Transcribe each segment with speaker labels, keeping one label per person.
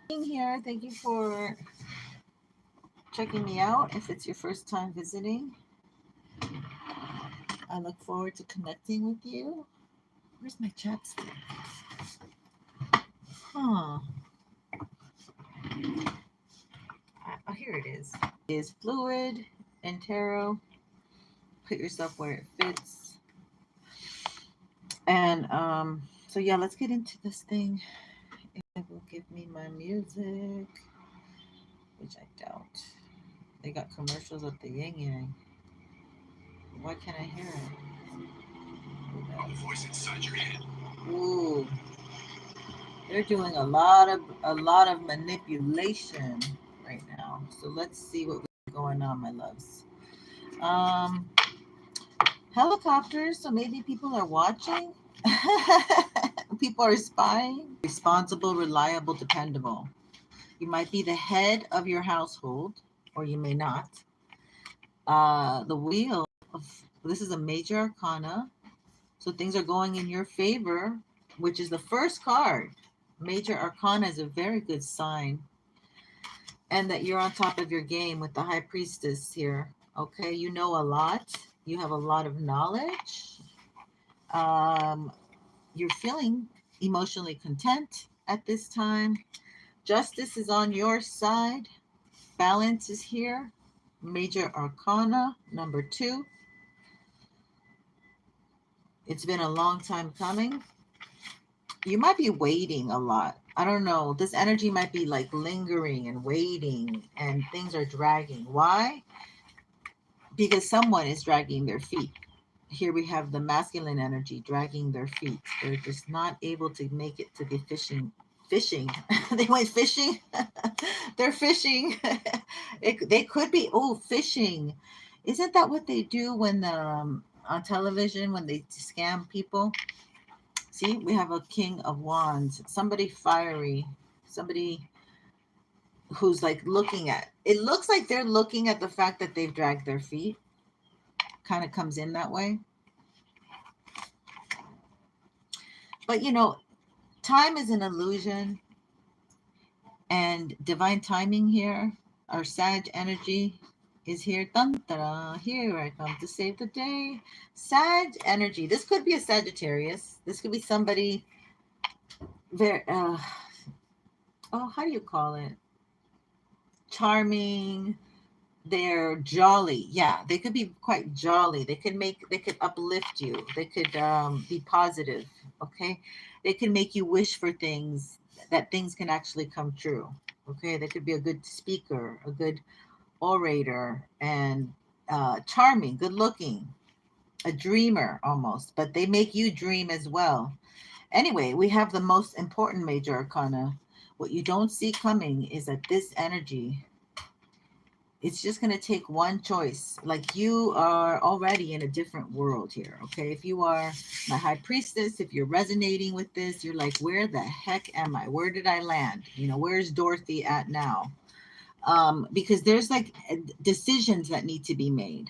Speaker 1: being here. Thank you for checking me out. If it's your first time visiting, I look forward to connecting with you. Where's my chapstick? Huh. Oh, here it is. It is fluid and tarot. Put yourself where it fits. And so yeah, let's get into this thing. It will give me my music, which I doubt. They got commercials of the yin yang. Why can't I hear it? Voice inside your head. Ooh, they're doing a lot of manipulation right now. So let's see what we got going on, my loves. Um, Helicopters. So maybe people are watching. People are spying. Responsible, reliable, dependable. You might be the head of your household, or you may not. The wheel of this is a major arcana, so things are going in your favor, which is the first card. Major arcana is a very good sign, and that you're on top of your game with the high priestess here. Okay, you know a lot. You have a lot of knowledge. You're feeling emotionally content at this time. Justice is on your side. Balance is here. Major arcana number 2. It's been a long time coming. You might be waiting a lot. I don't know. This energy might be like lingering and waiting, and things are dragging. Why? Because someone is dragging their feet. Here we have the masculine energy dragging their feet. They're just not able to make it to the fishing. They went fishing. They're fishing. They could be fishing. Isn't that what they do when on television when they scam people? See, we have a king of wands. Somebody fiery. Somebody who's like looking at. It looks like they're looking at the fact that they've dragged their feet. Kind of comes in that way. But you know, time is an illusion, and divine timing here, our Sag energy is here. Dun, da, here I come to save the day. Sag energy. This could be a Sagittarius. This could be somebody very, how do you call it? Charming. They're jolly. Yeah, they could be quite jolly. They could uplift you. They could be positive. Okay. They can make you wish for things, that things can actually come true. Okay. They could be a good speaker, a good orator, and charming, good looking, a dreamer almost, but they make you dream as well. Anyway, we have the most important major arcana. What you don't see coming is that this energy, it's just going to take one choice. Like you are already in a different world here. Okay. If you are my high priestess, if you're resonating with this, you're like, where the heck am I? Where did I land? You know, where's Dorothy at now? Because there's like decisions that need to be made.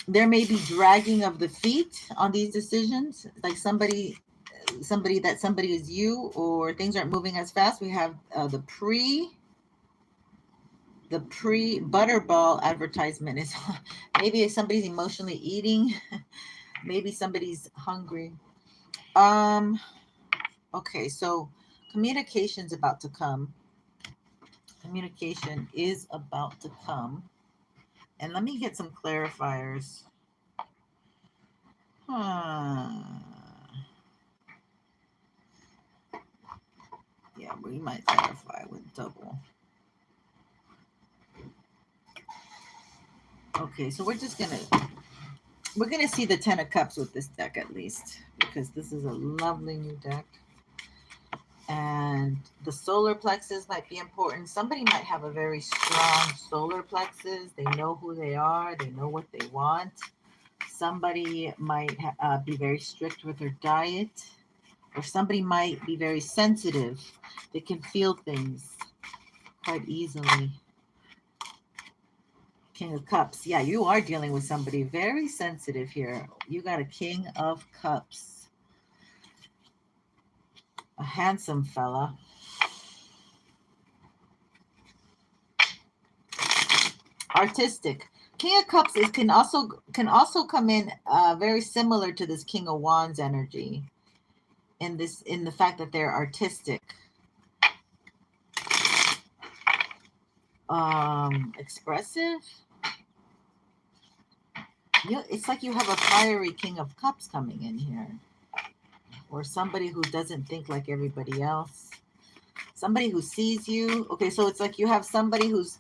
Speaker 1: There may be dragging of the feet on these decisions. Like somebody is you, or things aren't moving as fast. We have the pre butterball advertisement is maybe if somebody's emotionally eating, maybe somebody's hungry. Okay, so communication's about to come. Communication is about to come. And let me get some clarifiers. Yeah, we might clarify with double. Okay, so we're gonna see the 10 of Cups with this deck at least, because this is a lovely new deck. And the solar plexus might be important. Somebody might have a very strong solar plexus. They know who they are. They know what they want. Somebody might be very strict with their diet, or somebody might be very sensitive. They can feel things quite easily. King of Cups. Yeah, you are dealing with somebody very sensitive here. You got a King of Cups. A handsome fella. artistic. King of Cups is can also come in very similar to this King of Wands energy in the fact that they're artistic, expressive. It's like you have a fiery King of Cups coming in here, or somebody who doesn't think like everybody else, somebody who sees you. Okay, so it's like you have somebody who's,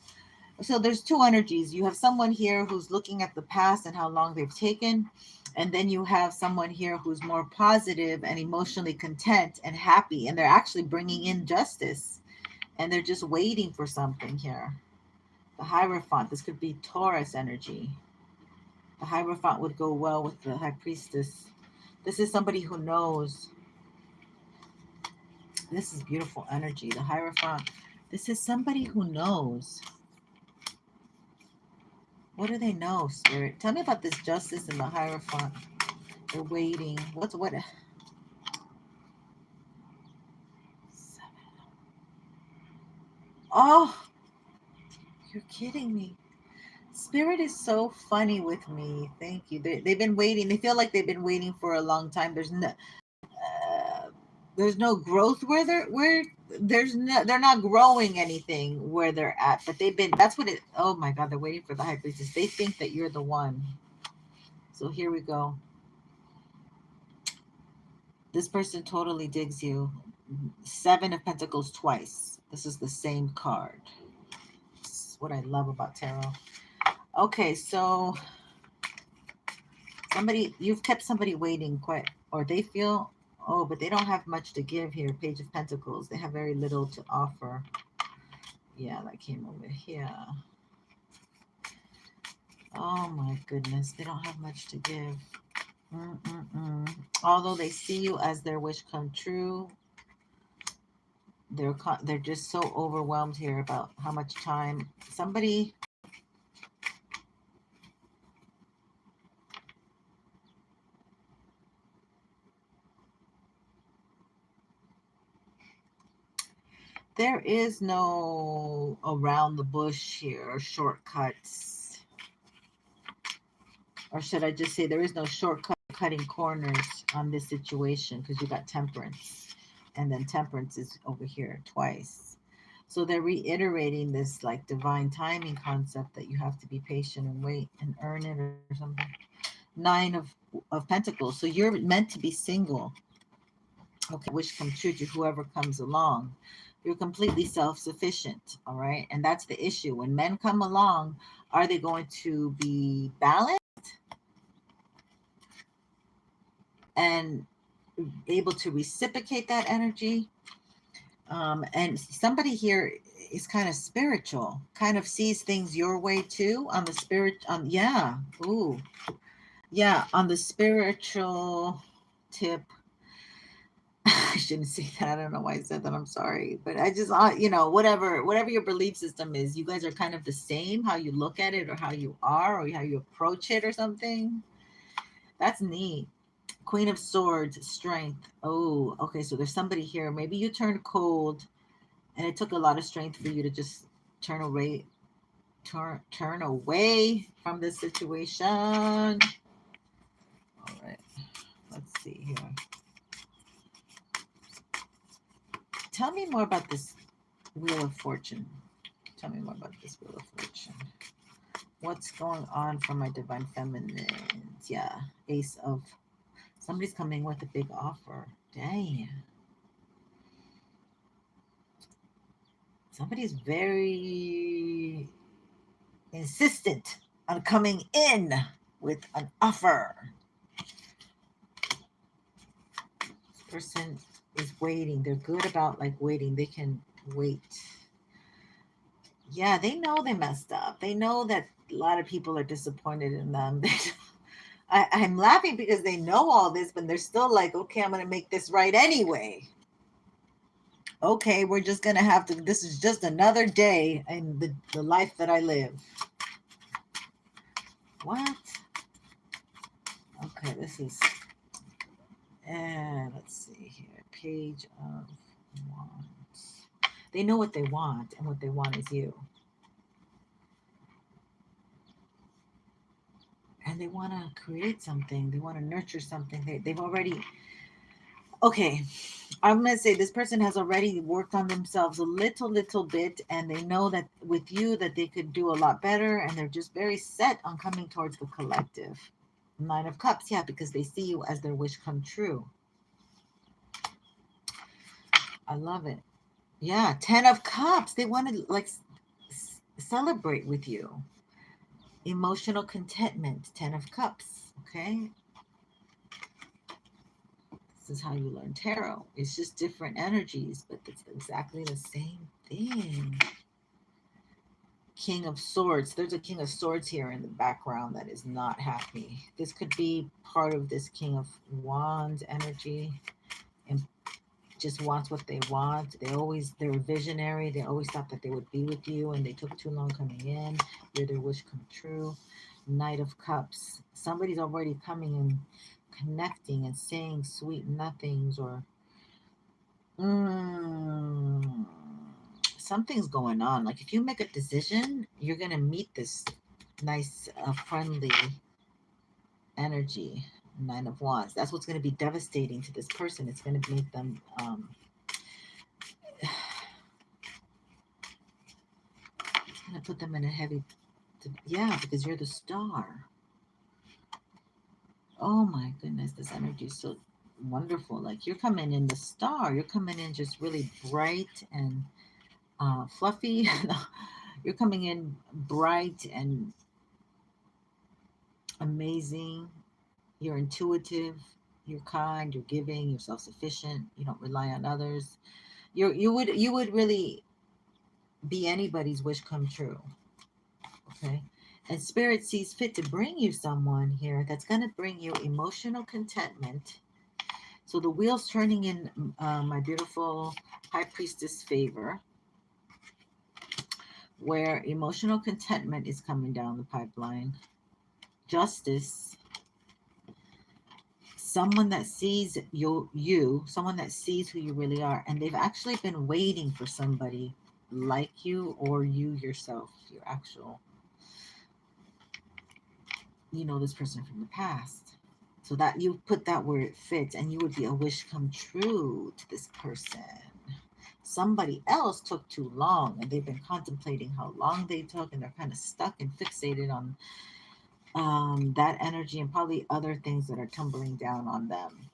Speaker 1: so there's two energies. You have someone here who's looking at the past and how long they've taken, and then you have someone here who's more positive and emotionally content and happy, and they're actually bringing in justice, and they're just waiting for something here. The Hierophant, this could be Taurus energy. The Hierophant would go well with the High Priestess. This is somebody who knows. This is beautiful energy. The Hierophant. This is somebody who knows. What do they know, Spirit? Tell me about this Justice and the Hierophant. They're waiting. What? Oh, you're kidding me. Spirit is so funny with me. Thank you. They've been waiting. They feel like they've been waiting for a long time. There's no growth they're not growing anything where they're at, but that's what it, oh my God, they're waiting for the High Priestess. They think that you're the one. So here we go. This person totally digs you. 7 of Pentacles twice. This is the same card. This is what I love about tarot. Okay, so you've kept somebody waiting or they feel, oh, but they don't have much to give here. Page of Pentacles. They have very little to offer. Yeah, that came over here. Oh my goodness. They don't have much to give. Although they see you as their wish come true, they're just so overwhelmed here about how much time somebody. There is no around the bush here or shortcuts. Or should I just say there is no shortcut cutting corners on this situation, because you got Temperance. And then Temperance is over here twice. So they're reiterating this like divine timing concept that you have to be patient and wait and earn it or something. 9 of Pentacles. So you're meant to be single. Okay, wish come true to whoever comes along. You're completely self-sufficient, all right? And that's the issue. When men come along, are they going to be balanced and able to reciprocate that energy? And somebody here is kind of spiritual, kind of sees things your way too on the spirit. Yeah. Ooh. Yeah. On the spiritual tip. I shouldn't say that. I don't know why I said that. I'm sorry. But I just, whatever your belief system is, you guys are kind of the same, how you look at it or how you are or how you approach it or something. That's neat. Queen of Swords, strength. Oh, okay. So there's somebody here. Maybe you turned cold and it took a lot of strength for you to just turn away from this situation. All right. Let's see here. Tell me more about this Wheel of Fortune. Tell me more about this Wheel of Fortune. What's going on for my Divine Feminines? Yeah. Ace of... Somebody's coming with a big offer. Dang. Somebody's very insistent on coming in with an offer. This person is waiting. They're good about like waiting. They can wait. Yeah, they know they messed up. They know that a lot of people are disappointed in them. I'm laughing because they know all this, but they're still like, okay, I'm going to make this right anyway. Okay, we're just going to have to, this is just another day in the life that I live. What? Okay, this is, and let's see here. Page of Wands. They know what they want, and what they want is you. and they want to create something. They want to nurture something. They've already, okay, I'm going to say this person has already worked on themselves a little bit, and they know that with you that they could do a lot better, and they're just very set on coming towards the collective. Nine of Cups, yeah, because they see you as their wish come true. I love it. Yeah, 10 of Cups. They want to like celebrate with you. Emotional contentment, 10 of Cups, okay? This is how you learn tarot. It's just different energies, but it's exactly the same thing. King of Swords. There's a King of Swords here in the background that is not happy. This could be part of this King of Wands energy and just wants what they want. They're visionary. They always thought that they would be with you, and they took too long coming in. You're their wish come true. Knight of Cups. Somebody's already coming and connecting and saying sweet nothings, or something's going on. Like if you make a decision, you're going to meet this nice, friendly energy. 9 of Wands. That's what's going to be devastating to this person. It's going to make them it's going to put them in a heavy, yeah, because you're the star. Oh my goodness, this energy is so wonderful. Like you're coming in the star. You're coming in just really bright and fluffy. You're coming in bright and amazing. You're intuitive. You're kind. You're giving. You're self-sufficient. You don't rely on others. You would really be anybody's wish come true. Okay. And Spirit sees fit to bring you someone here that's going to bring you emotional contentment. So the wheel's turning in my beautiful High Priestess favor, where emotional contentment is coming down the pipeline. Justice. Someone that sees you, someone that sees who you really are. And they've actually been waiting for somebody like you, or you yourself, your actual, you know, this person from the past. So that you put that where it fits, and you would be a wish come true to this person. Somebody else took too long, and they've been contemplating how long they took, and they're kind of stuck and fixated on that energy and probably other things that are tumbling down on them.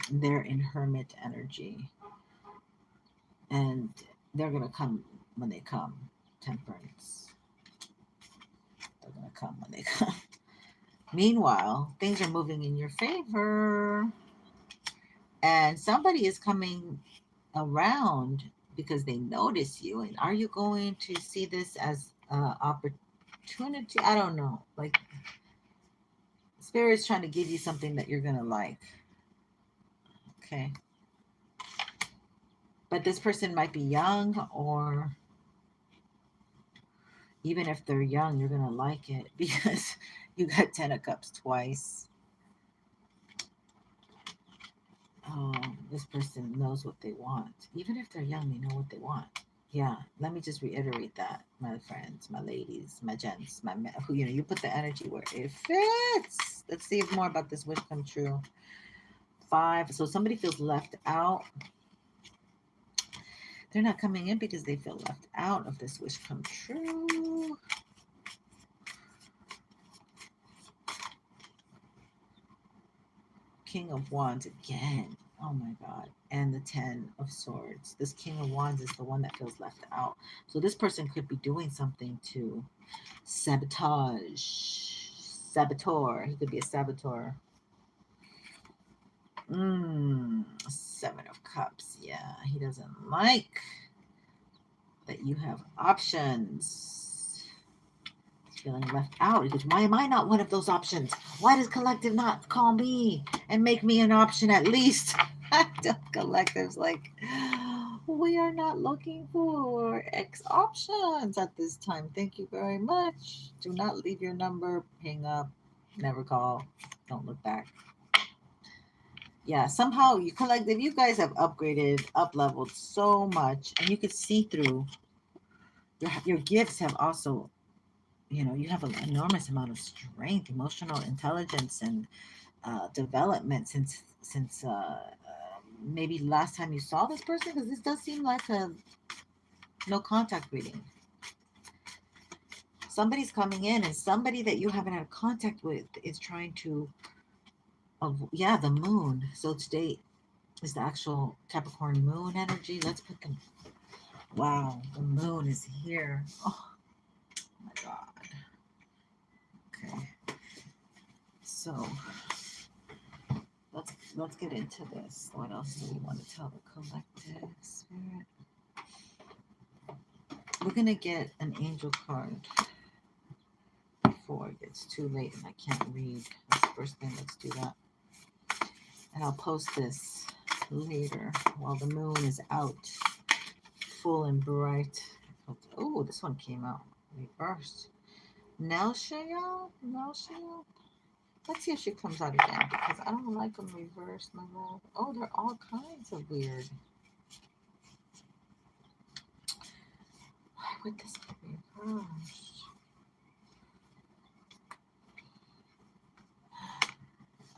Speaker 1: They're in hermit energy, and they're going to come when they come. Temperance. They're going to come when they come. Meanwhile, things are moving in your favor, and somebody is coming around because they notice you. And are you going to see this as opportunity? I don't know. Like Spirit's trying to give you something that you're going to like. Okay. But this person might be young, or even if they're young, you're going to like it because you got 10 of Cups twice. This person knows what they want. Even if they're young, they know what they want. Yeah, let me just reiterate that, my friends, my ladies, my gents, my men, who, you know, you put the energy where it fits. Let's see more about this wish come true. 5. So somebody feels left out. They're not coming in because they feel left out of this wish come true. King of Wands again. Oh my God. And the 10 of Swords. This King of Wands is the one that feels left out. So this person could be doing something to sabotage. Saboteur. He could be a saboteur. 7 of Cups. Yeah, he doesn't like that you have options. Feeling left out. He goes, why am I not one of those options? Why does collective not call me and make me an option at least? Collective's like, we are not looking for X options at this time. Thank you very much. Do not leave your number. Hang up. Never call. Don't look back. Yeah, somehow you collective, you guys have upgraded, up-leveled so much, and you could see through. Your gifts have also you know, you have an enormous amount of strength, emotional intelligence, and development since maybe last time you saw this person, because this does seem like a no contact reading. Somebody's coming in, and somebody that you haven't had contact with is trying to, yeah, the moon. So today is the actual Capricorn moon energy. Let's put them. Wow, the moon is here. Oh my God. Okay, so let's get into this. What else do we want to tell the collective spirit? We're gonna get an angel card before it gets too late and I can't read. That's the first thing. Let's do that. And I'll post this later while the moon is out, full and bright. Oh, this one came out reversed. Nelshia? Nelshia? Let's see if she comes out again, because I don't like them reversed, my love. Oh, they're all kinds of weird. Why would this be reversed?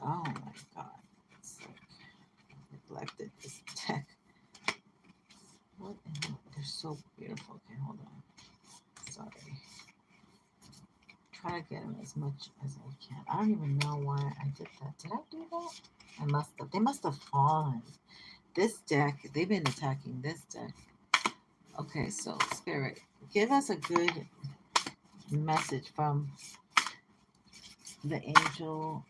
Speaker 1: Oh my God. It's like neglected this deck. What in the, they're so beautiful. Okay, hold on. Sorry. Try to get them as much as I can. I don't even know why I did that. Did I do that? I must have. They must have fallen. This deck, they've been attacking this deck. Okay, so Spirit, give us a good message from the Angel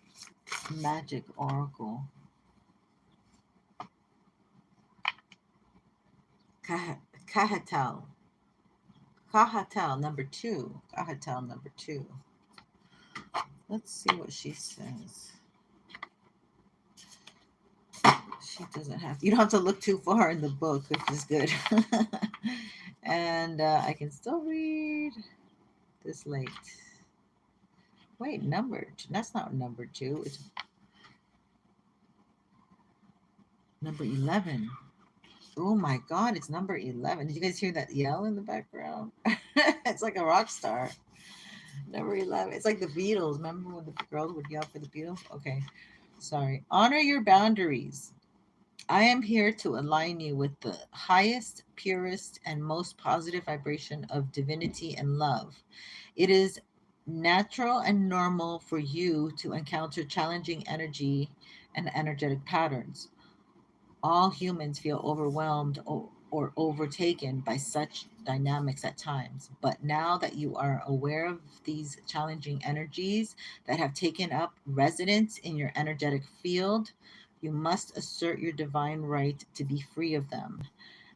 Speaker 1: Magic Oracle. Kahatel. Kahatel number 2. Kahatel number 2. Let's see what she says. She doesn't have to, you don't have to look too far in the book, which is good. And I can still read this late. Wait, number, that's not number 2. It's number 11. Oh my God, it's number 11. Did you guys hear that yell in the background? It's like a rock star. Number 11. It's like the Beatles. Remember when the girls would yell for the Beatles? Okay, sorry. Honor your boundaries. I am here to align you with the highest, purest, and most positive vibration of divinity and love. It is natural and normal for you to encounter challenging energy and energetic patterns. All humans feel overwhelmed or overtaken by such dynamics at times. But now that you are aware of these challenging energies that have taken up residence in your energetic field, you must assert your divine right to be free of them.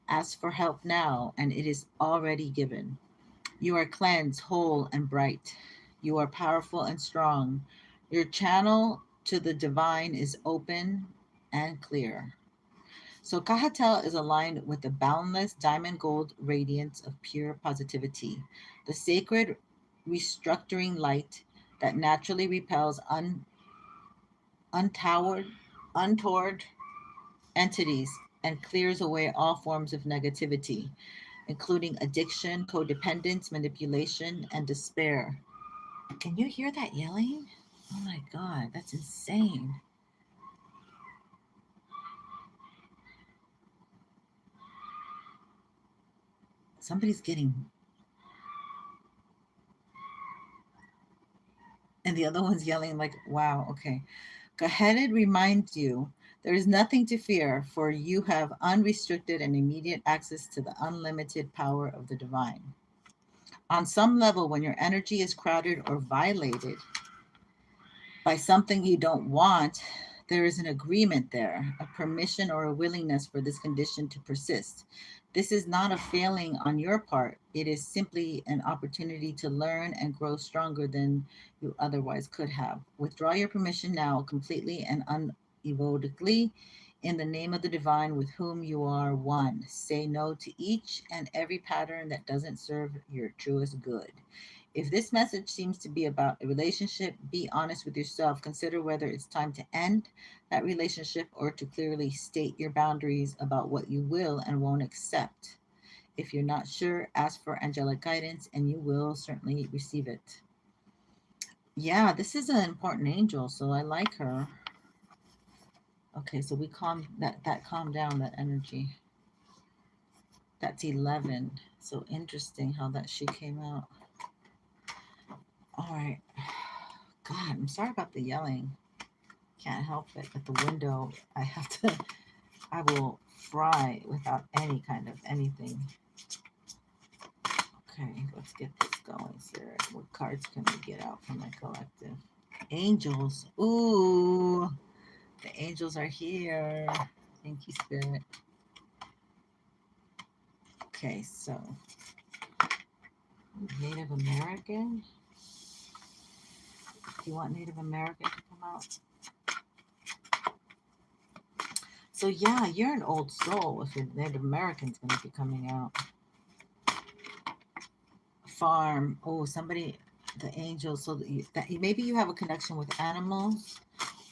Speaker 1: Ask for help now, and it is already given. You are cleansed, whole, and bright. You are powerful and strong. Your channel to the divine is open and clear. So Kahatel is aligned with the boundless diamond gold radiance of pure positivity, the sacred restructuring light that naturally repels untoward entities and clears away all forms of negativity, including addiction, codependence, manipulation, and despair. Can you hear that yelling? Oh my God, that's insane. Somebody's getting, and the other one's yelling like, wow, okay. Kaheaded reminds you there is nothing to fear, for you have unrestricted and immediate access to the unlimited power of the divine. On some level, when your energy is crowded or violated by something you don't want, there is an agreement there, a permission or a willingness for this condition to persist. This is not a failing on your part. It is simply an opportunity to learn and grow stronger than you otherwise could have. Withdraw your permission now completely and unequivocally in the name of the divine with whom you are one. Say no to each and every pattern that doesn't serve your truest good. If this message seems to be about a relationship, be honest with yourself. Consider whether it's time to end that relationship or to clearly state your boundaries about what you will and won't accept. If you're not sure, ask for angelic guidance and you will certainly receive it. Yeah, this is an important angel, so I like her. Okay, so we calm that calmed down that energy. That's 11. So interesting how that she came out. All right. God, I'm sorry about the yelling. Can't help it. At the window, I will fry without any kind of anything. Okay, let's get this going, sir. What cards can we get out from my collective? Angels. Ooh, the angels are here. Thank you, Spirit. Okay, so Native American. Do you want Native American to come out? So yeah, you're an old soul if your Native American's going to be coming out. Farm. Oh, somebody, the angels. So that maybe you have a connection with animals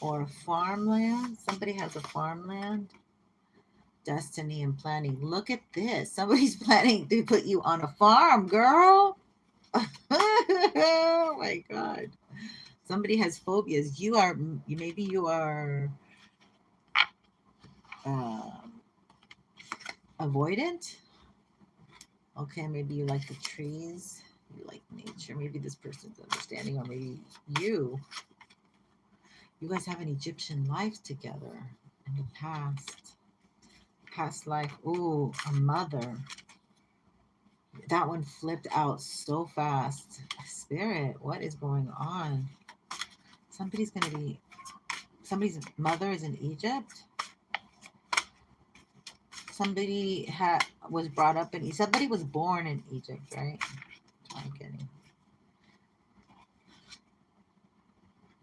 Speaker 1: or farmland. Somebody has a farmland. Destiny and planning. Look at this. Somebody's planning to put you on a farm, girl. Oh my God. Somebody has phobias. Maybe you are avoidant. Okay, maybe you like the trees. You like nature. Maybe this person's understanding, or maybe you guys have an Egyptian life together in the past life. Ooh, a mother. That one flipped out so fast. Spirit, what is going on? Somebody's mother is in Egypt. Somebody was brought up in, somebody was born in Egypt, right? I'm kidding.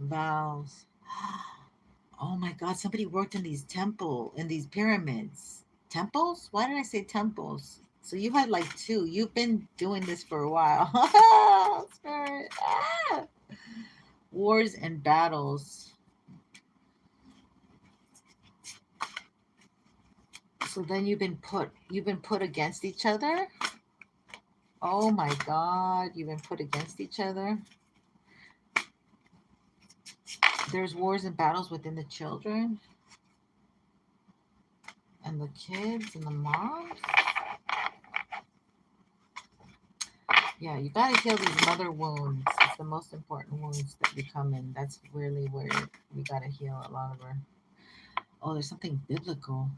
Speaker 1: Vows. Oh my God, somebody worked in these pyramids. Temples? Why did I say temples? So you had like two. You've been doing this for a while. Spirit. Ah! Wars and battles. So then you've been put against each other. Oh my God, you've been put against each other. There's wars and battles within the children and the kids and the moms. Yeah, you got to heal these mother wounds. It's the most important wounds that we come in. That's really where we got to heal a lot of her. Oh, there's something biblical.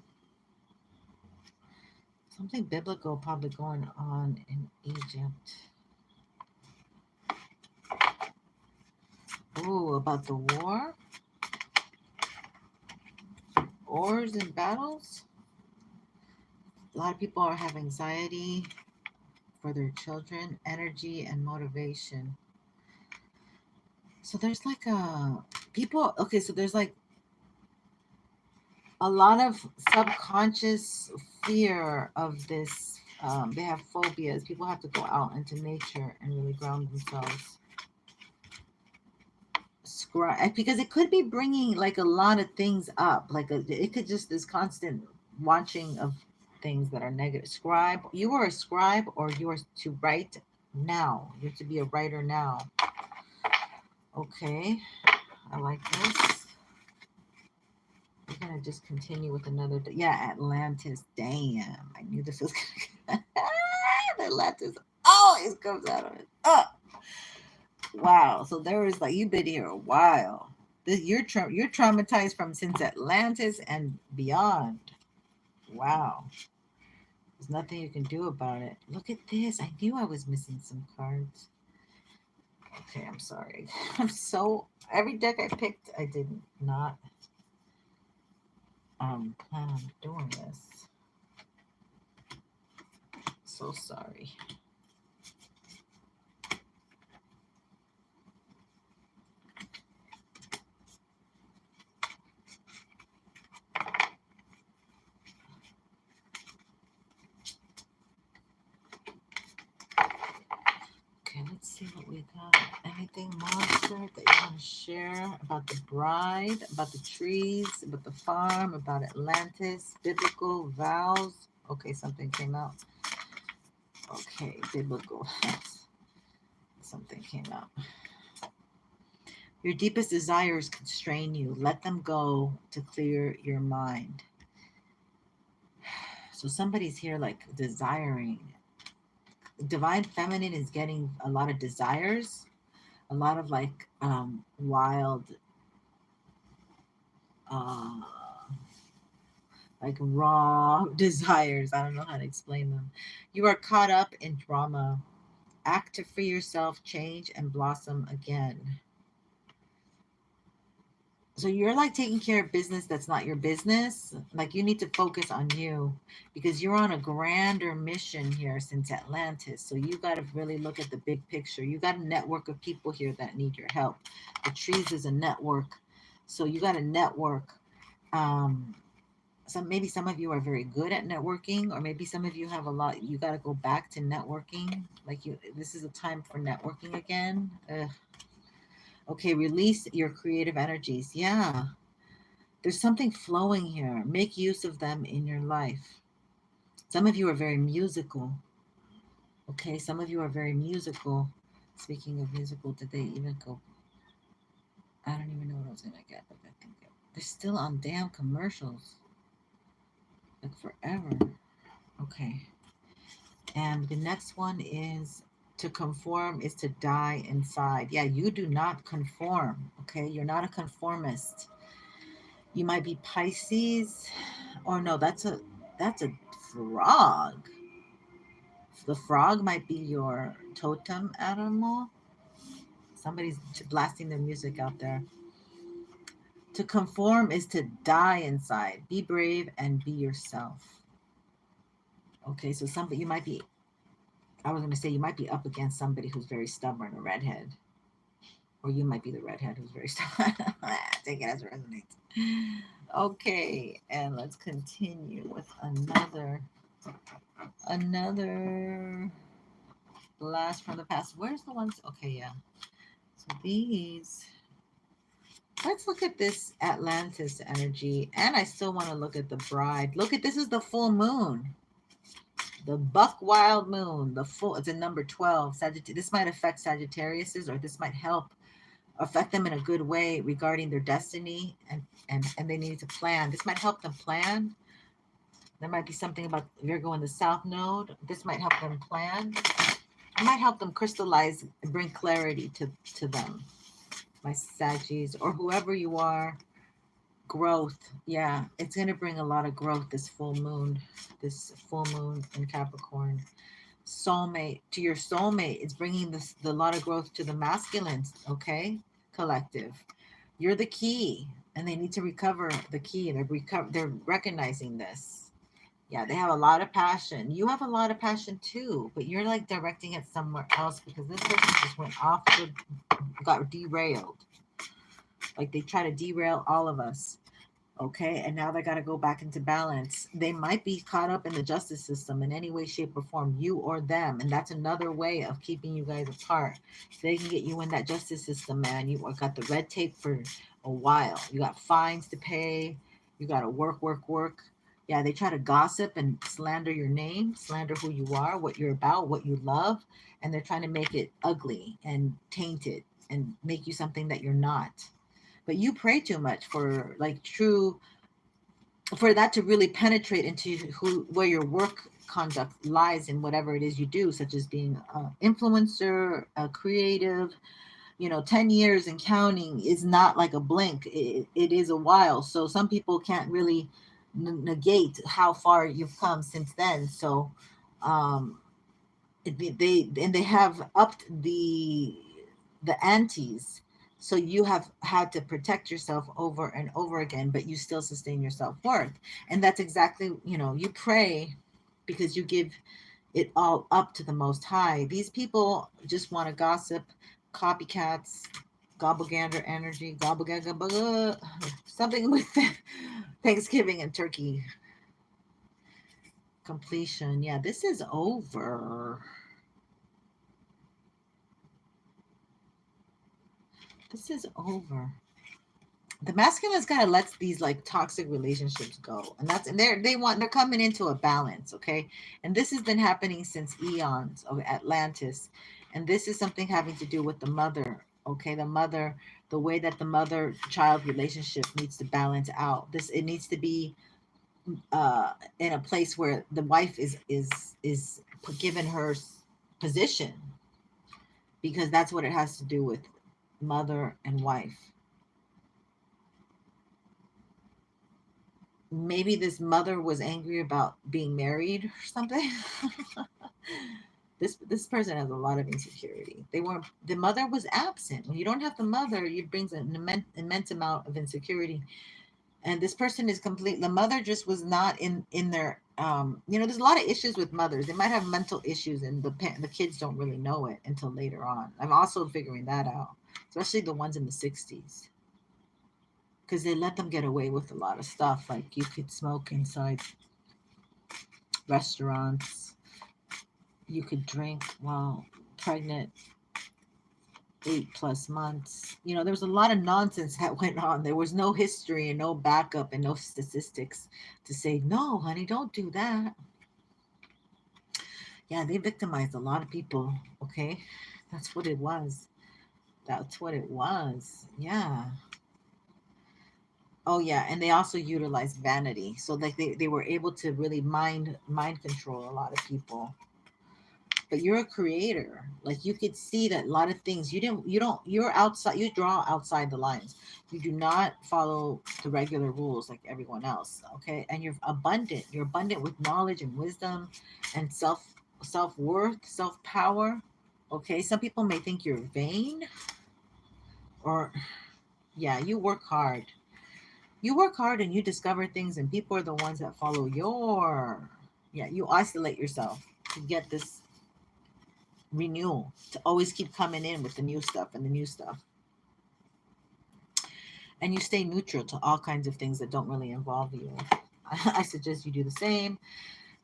Speaker 1: Something biblical probably going on in Egypt. Ooh, about the war? Wars and battles? A lot of people have anxiety for their children, energy and motivation. So there's like there's like a lot of subconscious fear of this. They have phobias. People have to go out into nature and really ground themselves. Because it could be bringing like a lot of things up. It could just this constant watching of things that are negative. Scribe. You are a scribe, or you are to write now. You're to be a writer now. Okay, I like this. We're gonna just continue with another. Yeah, Atlantis. Damn, I knew this was gonna. Atlantis always comes out of it. Oh, wow. So there was like you've been here a while. You're traumatized from since Atlantis and beyond. Wow. There's nothing you can do about it. Look at this. I knew I was missing some cards. Okay, I'm sorry. Every deck I picked, I did not plan on doing this. So sorry. Okay, let's see what we got. Anything monster that you want to share about the bride, about the trees, about the farm, about Atlantis, biblical vows? Okay, something came out. Okay, biblical. Something came out. Your deepest desires constrain you. Let them go to clear your mind. So somebody's here like desiring. Divine feminine is getting a lot of desires, a lot of like wild, uh, like raw desires. I don't know how to explain them. You are caught up in drama. Act to free yourself, change, and blossom again. So you're like taking care of business that's not your business. Like you need to focus on you because you're on a grander mission here since Atlantis. So you got to really look at the big picture. You got a network of people here that need your help. The trees is a network. So you got a network. Maybe some of you are very good at networking, or maybe some of you have a lot. You got to go back to networking. Like this is a time for networking again. Okay, release your creative energies. Yeah. There's something flowing here. Make use of them in your life. Some of you are very musical. Okay, some of you are very musical. Speaking of musical, did they even go? I don't even know what I was going to get, but I think they're still on damn commercials. Like forever. Okay. And the next one is to conform is to die inside. Yeah, you do not conform. Okay, you're not a conformist. You might be Pisces, or no, that's a frog. The frog might be your totem animal. Somebody's blasting their music out there. To conform is to die inside. Be brave and be yourself. Okay, so somebody you might be. I was going to say you might be up against somebody who's very stubborn, a redhead, or you might be the redhead who's very stubborn. Take it as it resonates. Okay, and let's continue with another blast from the past. Where's the ones? Okay, yeah. So these. Let's look at this Atlantis energy, and I still want to look at the bride. Look at this is the full moon, the buck wild moon. The full. It's a number 12. This might affect Sagittariuses, or this might help affect them in a good way regarding their destiny, and they need to plan. This might help them plan. There might be something about Virgo in the South Node. This might help them plan. It might help them crystallize and bring clarity to them. My Saggies, or whoever you are, growth. Yeah, it's going to bring a lot of growth, this full moon in Capricorn. Soulmate, to your soulmate, it's bringing the lot of growth to the masculines, okay? Collective. You're the key, and they need to recover the key. They're recognizing this. Yeah, they have a lot of passion. You have a lot of passion too, but you're like directing it somewhere else because this person just went off got derailed. Like they try to derail all of us. Okay, and now they got to go back into balance. They might be caught up in the justice system in any way, shape, or form, you or them, and that's another way of keeping you guys apart. They can get you in that justice system, man. You got the red tape for a while. You got fines to pay. You got to work. Yeah, they try to gossip and slander your name, slander who you are, what you're about, what you love, and they're trying to make it ugly and tainted and make you something that you're not. But you pray too much for for that to really penetrate into where your work conduct lies in whatever it is you do, such as being an influencer, a creative. 10 years and counting is not like a blink. It is a while. So some people can't really negate how far you've come since then. So they have upped the antes. So you have had to protect yourself over and over again, but you still sustain your self-worth. And that's exactly, you pray because you give it all up to the Most High. These people just want to gossip, copycats, gobblegander energy, gobblegander, something with Thanksgiving and turkey completion. Yeah, this is over. This is over. the masculine's got to let these like toxic relationships go, and they're coming into a balance, okay? And this has been happening since eons of Atlantis, and this is something having to do with the mother, okay? The way that the mother child relationship needs to balance out. It needs to be in a place where the wife is given her position, because that's what it has to do with mother and wife. Maybe this mother was angry about being married or something. This person has a lot of insecurity. The mother was absent. When you don't have the mother, it brings an immense amount of insecurity. And this person is complete. The mother just was not in their there's a lot of issues with mothers. They might have mental issues, and the kids don't really know it until later on. I'm also figuring that out, especially the ones in the 60s, because they let them get away with a lot of stuff. Like, you could smoke inside restaurants, you could drink while pregnant 8+ months. There was a lot of nonsense that went on. There was no history and no backup and no statistics to say, no, honey, don't do that. Yeah, they victimized a lot of people, okay? That's what it was. Yeah. Oh yeah, and they also utilized vanity. So like they were able to really mind control a lot of people. But you're a creator. Like, you could see that a lot of things you're outside, you draw outside the lines. You do not follow the regular rules like everyone else, okay? And you're abundant. You're abundant with knowledge and wisdom and self-worth, self-power. Okay, some people may think you're vain, or yeah, you work hard. You work hard and you discover things, and people are the ones that follow you isolate yourself to get this renewal, to always keep coming in with the new stuff and the new stuff. And you stay neutral to all kinds of things that don't really involve you. I suggest you do the same.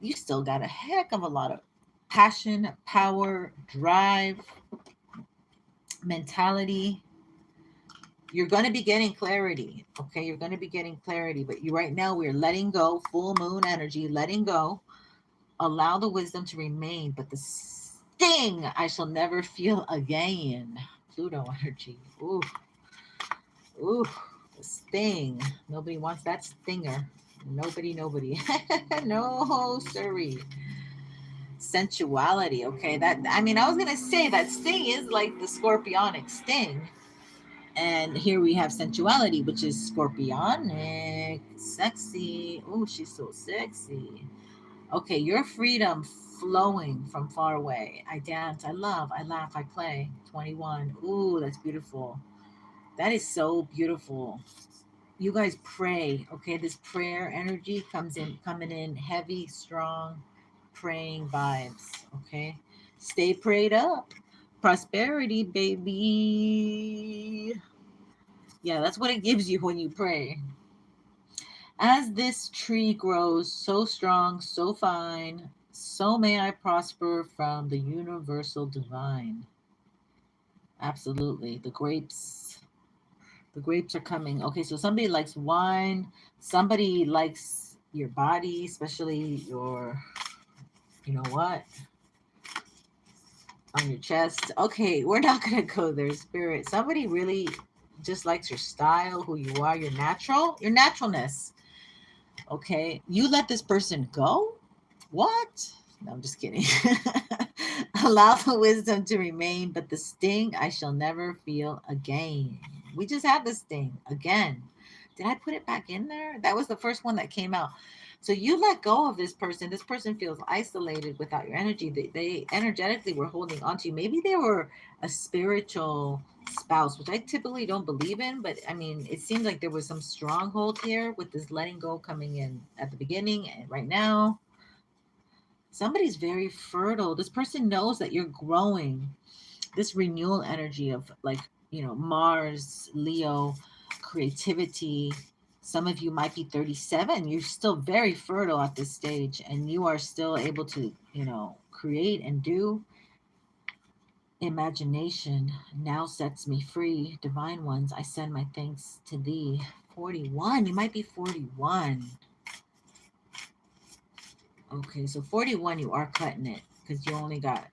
Speaker 1: You still got a heck of a lot of passion, power, drive, mentality. You're going to be getting clarity, okay? You're going to be getting clarity, but right now we're letting go, full moon energy, letting go. Allow the wisdom to remain, but the sting I shall never feel again. Pluto energy. Ooh. Ooh. The sting. Nobody wants that stinger. Nobody. No, sorry. Sensuality, okay? I was going to say that sting is like the scorpionic sting. And here we have sensuality, which is scorpionic, sexy. Oh, she's so sexy. Okay, your freedom flowing from far away. I dance, I love, I laugh, I play. 21. Ooh, that's beautiful. That is so beautiful. You guys pray, okay? This prayer energy coming in heavy, strong, praying vibes, okay? Stay prayed up. Prosperity, baby. Yeah, that's what it gives you when you pray. As this tree grows so strong, so fine, so may I prosper from the universal divine. Absolutely. The grapes are coming. Okay, so somebody likes wine. Somebody likes your body, especially your, you know what, on your chest. Okay, we're not going to go there, spirit. Somebody really just likes your style, who you are, your naturalness. Okay, you let this person go? What? No, I'm just kidding. Allow the wisdom to remain, but the sting I shall never feel again. We just had the sting again. Did I put it back in there? That was the first one that came out. So you let go of this person. This person feels isolated without your energy. They energetically were holding on to you. Maybe they were a spiritual spouse, which I typically don't believe in, but it seems like there was some stronghold here with this letting go coming in at the beginning and right now. Somebody's very fertile. This person knows that you're growing. This renewal energy of Mars, Leo, creativity. Some of you might be 37. You're still very fertile at this stage, and you are still able to, create and do. Imagination now sets me free. Divine ones, I send my thanks to thee. 41. You might be 41. Okay, so 41, you are cutting it because you only got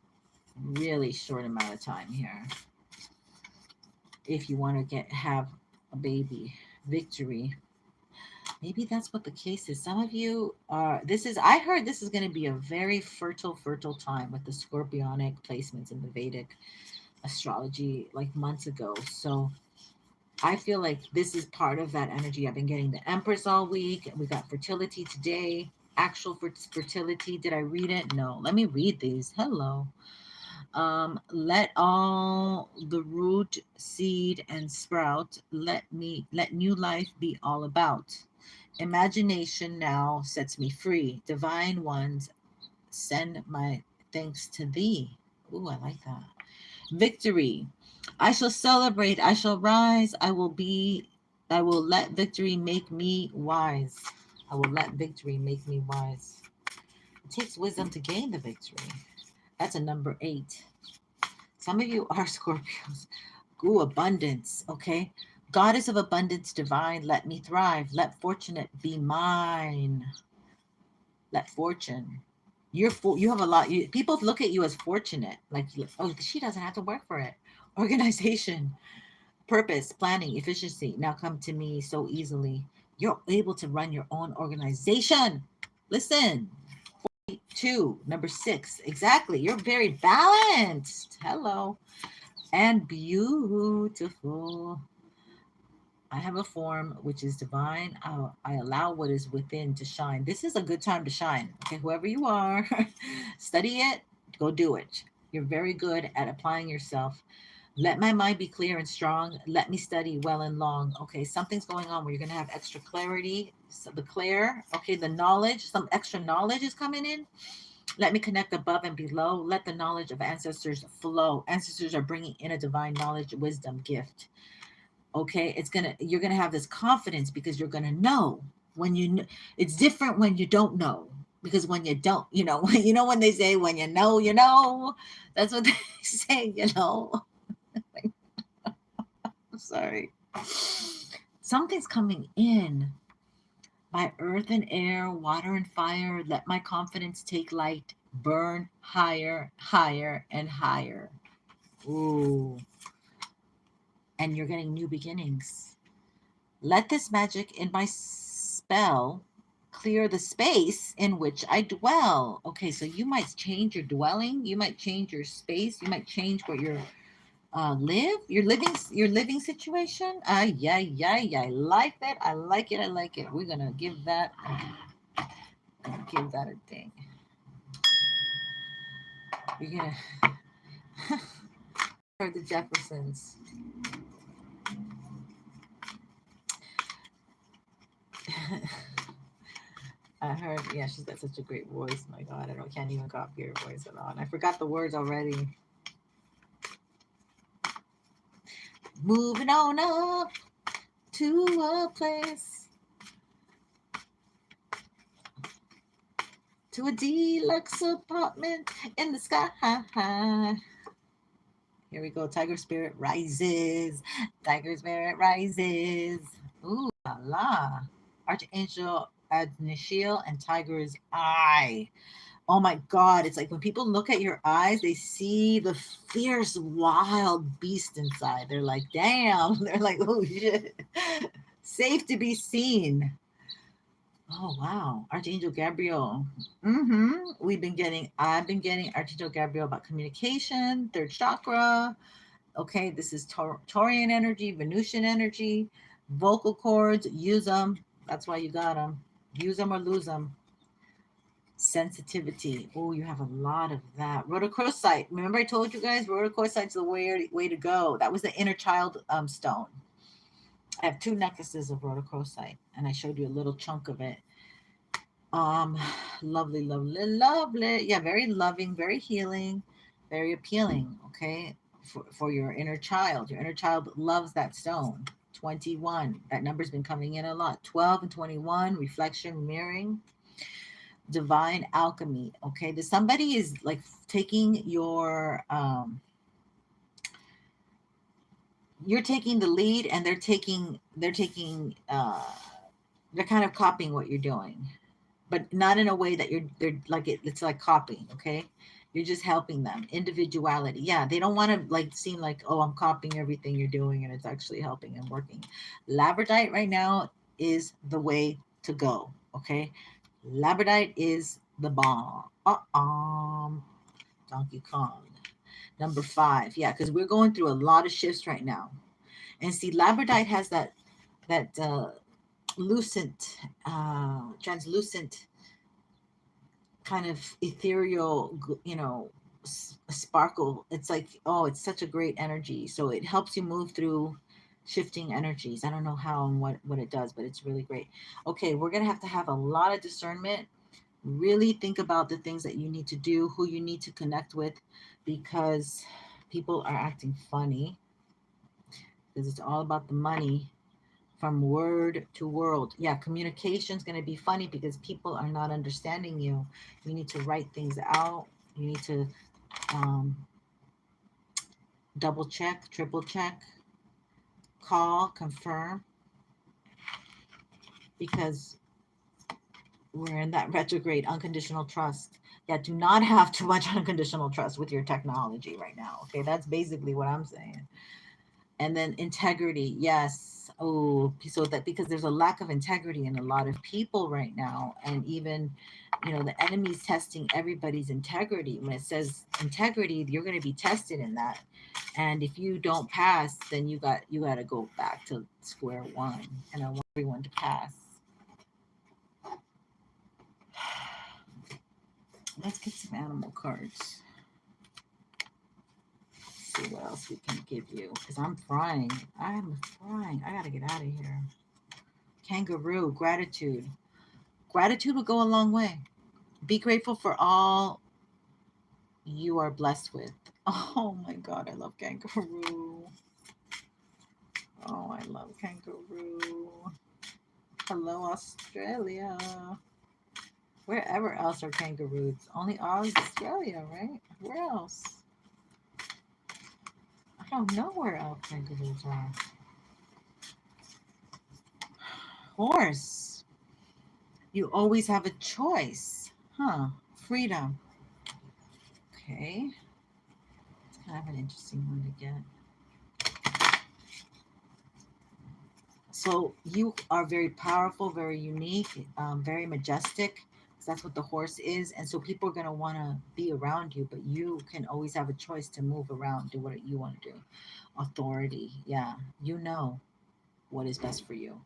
Speaker 1: really short amount of time here. If you want to have a baby. Victory. Maybe that's what the case is. Some of you are, I heard this is going to be a very fertile time with the scorpionic placements in the Vedic astrology like months ago. So I feel like this is part of that energy. I've been getting the Empress all week. We got fertility today. Actual fertility. Did I read it? No. Let me read these. Hello. Let all the root, seed, and sprout. Let new life be all about. Imagination now sets me free. Divine ones, send my thanks to thee. Ooh, I like that. Victory. I shall celebrate. I shall rise. I will let victory make me wise. I will let victory make me wise. It takes wisdom to gain the victory. That's a number 8. Some of you are Scorpios. Ooh, abundance. Okay. Goddess of abundance divine, let me thrive. Let fortunate be mine. Let fortune. You have a lot. People look at you as fortunate. Like, oh, she doesn't have to work for it. Organization, purpose, planning, efficiency now come to me so easily. You're able to run your own organization. Listen. 42, number 6. Exactly. You're very balanced. Hello. And beautiful. I have a form which is divine. I allow what is within to shine. This is a good time to shine. Okay, whoever you are, study it, go do it. You're very good at applying yourself. Let my mind be clear and strong. Let me study well and long. Okay, something's going on where you're going to have extra clarity. So the clear, okay, the knowledge, some extra knowledge is coming in. Let me connect above and below. Let the knowledge of ancestors flow. Ancestors are bringing in a divine knowledge, wisdom, gift. Okay, you're gonna have this confidence because you're gonna know when it's different when you don't know, because when you don't, when they say when you know, that's what they say, I'm sorry. Something's coming in by earth and air, water and fire. Let my confidence take light, burn higher, higher and higher. Ooh. And you're getting new beginnings. Let this magic in my spell clear the space in which I dwell. Okay, so you might change your dwelling, you might change your space, you might change where you're your living situation. Yeah, I like that. I like it. We're gonna give that a thing. We're gonna for the Jeffersons. I heard, yeah, she's got such a great voice. My God, I can't even copy her voice at all. And I forgot the words already. Moving on up to a place, to a deluxe apartment in the sky. Here we go. Tiger spirit rises. Tiger spirit rises. Ooh la la. Archangel Adnishiel and Tiger's eye. Oh my God. It's like when people look at your eyes, they see the fierce, wild beast inside. They're like, damn. They're like, oh shit. Safe to be seen. Oh wow. Archangel Gabriel. I've been getting Archangel Gabriel about communication, third chakra. Okay, this is Taurian energy, Venusian energy, vocal cords, use them. That's why you got them. Use them or lose them. Sensitivity. Oh, you have a lot of that. Rhodochrosite. Remember I told you guys rhodochrosite's the way to go. That was the inner child stone. I have 2 necklaces of rhodochrosite, and I showed you a little chunk of it. Lovely. Yeah, very loving, very healing, very appealing. Okay, for your inner child. Your inner child loves that stone. 21. That number's been coming in a lot. 12 and 21. Reflection, mirroring. Divine alchemy. Okay, somebody is like taking your you're taking the lead, and they're kind of copying what you're doing, but not in a way that they're like it's like copying. Okay, you're just helping them. Individuality, yeah, they don't want to like seem like, oh, I'm copying everything you're doing, and it's actually helping and working. Labradorite right now is the way to go. Okay, Labradorite is the bomb. Donkey Kong. Number 5, yeah, because we're going through a lot of shifts right now. And see, Labradorite has that lucent, translucent, kind of ethereal, sparkle. It's like, oh, it's such a great energy. So it helps you move through shifting energies. I don't know how and what it does, but it's really great. Okay, we're gonna have a lot of discernment. Really think about the things that you need to do, who you need to connect with, because people are acting funny, because it's all about the money from word to world. Yeah, communication is going to be funny because people are not understanding you. You need to write things out. You need to um, double check, triple check, call, confirm, because we're in that retrograde unconditional trust. Yeah, do not have too much unconditional trust with your technology right now. Okay, that's basically what I'm saying. And then integrity, yes. Oh, so that, because there's a lack of integrity in a lot of people right now, and even, the enemy's testing everybody's integrity. When it says integrity, you're going to be tested in that, and if you don't pass, then you got to go back to square one. And I want everyone to pass. Let's get some animal cards. See what else we can give you, because I'm frying. I gotta get out of here. Kangaroo, gratitude. Gratitude will go a long way. Be grateful for all you are blessed with. Oh my God, I love kangaroo. Oh, I love kangaroo. Hello, Australia. Wherever else are kangaroos? Only Australia, right? Where else? I don't know where else kangaroos are. Horse. You always have a choice. Huh. Freedom. Okay. It's kind of an interesting one to get. So you are very powerful, very unique, very majestic. That's what the horse is. And so people are going to want to be around you, but you can always have a choice to move around, do what you want to do. Authority. Yeah. You know what is best for you.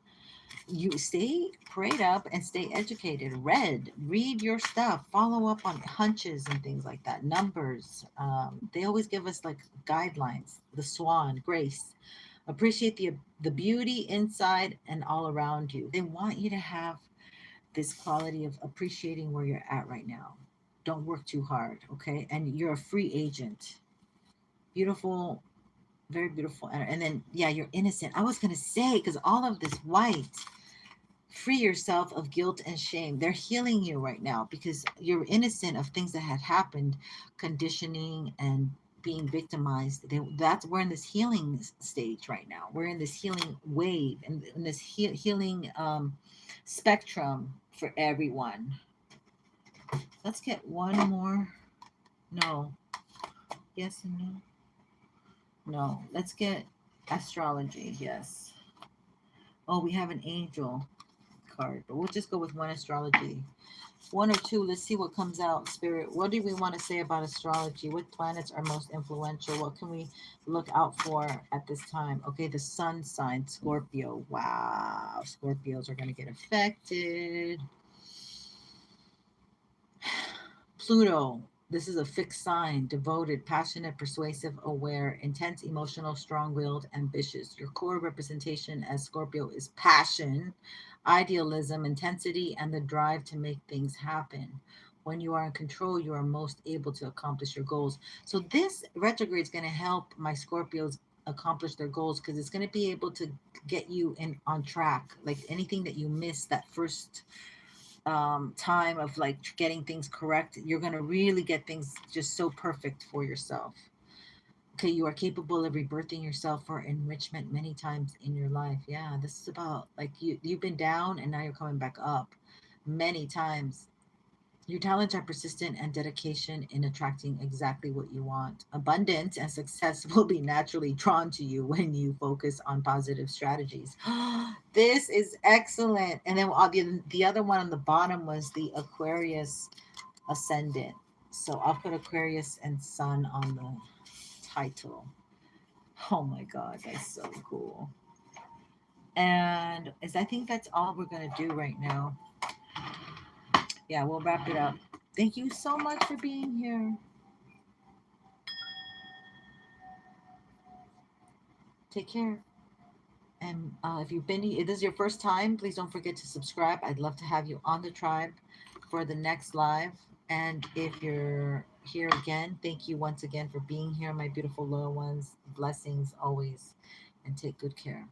Speaker 1: You stay prayed up and stay educated. Read your stuff. Follow up on hunches and things like that. Numbers. They always give us like guidelines. The swan, grace. Appreciate the beauty inside and all around you. They want you to have this quality of appreciating where you're at right now. Don't work too hard, okay? And you're a free agent. Beautiful, very beautiful. And then, yeah, you're innocent. I was going to say, because all of this white, free yourself of guilt and shame. They're healing you right now because you're innocent of things that had happened, conditioning and being victimized. We're in this healing stage right now. We're in this healing wave and in this healing spectrum for everyone. Let's get one more. No. Yes and no. No. Let's get astrology. Yes. Oh, we have an angel card, but we'll just go with one astrology. One or two. Let's see what comes out. Spirit, what do we want to say about astrology? What planets are most influential? What can we look out for at this time? Okay, the sun sign, Scorpio. Wow, Scorpios are going to get affected. Pluto, this is a fixed sign, devoted, passionate, persuasive, aware, intense, emotional, strong-willed, ambitious. Your core representation as Scorpio is passion, idealism, intensity, and the drive to make things happen. When you are in control, you are most able to accomplish your goals. So this retrograde is going to help my Scorpios accomplish their goals because it's going to be able to get you in on track. Like anything that you missed that first time of like getting things correct, you're going to really get things just so perfect for yourself. Okay, you are capable of rebirthing yourself for enrichment many times in your life. Yeah, this is about like you've been down and now you're coming back up many times. Your talents are persistent and dedication in attracting exactly what you want. Abundance and success will be naturally drawn to you when you focus on positive strategies. This is excellent. And then the other one on the bottom was the Aquarius ascendant. So I'll put Aquarius and Sun on the title. Oh my God, that's so cool. And I think that's all we're going to do right now. Yeah, we'll wrap it up. Thank you so much for being here. Take care. And if if this is your first time, please don't forget to subscribe. I'd love to have you on the tribe for the next live. And if you're here again, thank you once again for being here, my beautiful loyal ones. Blessings always, and take good care.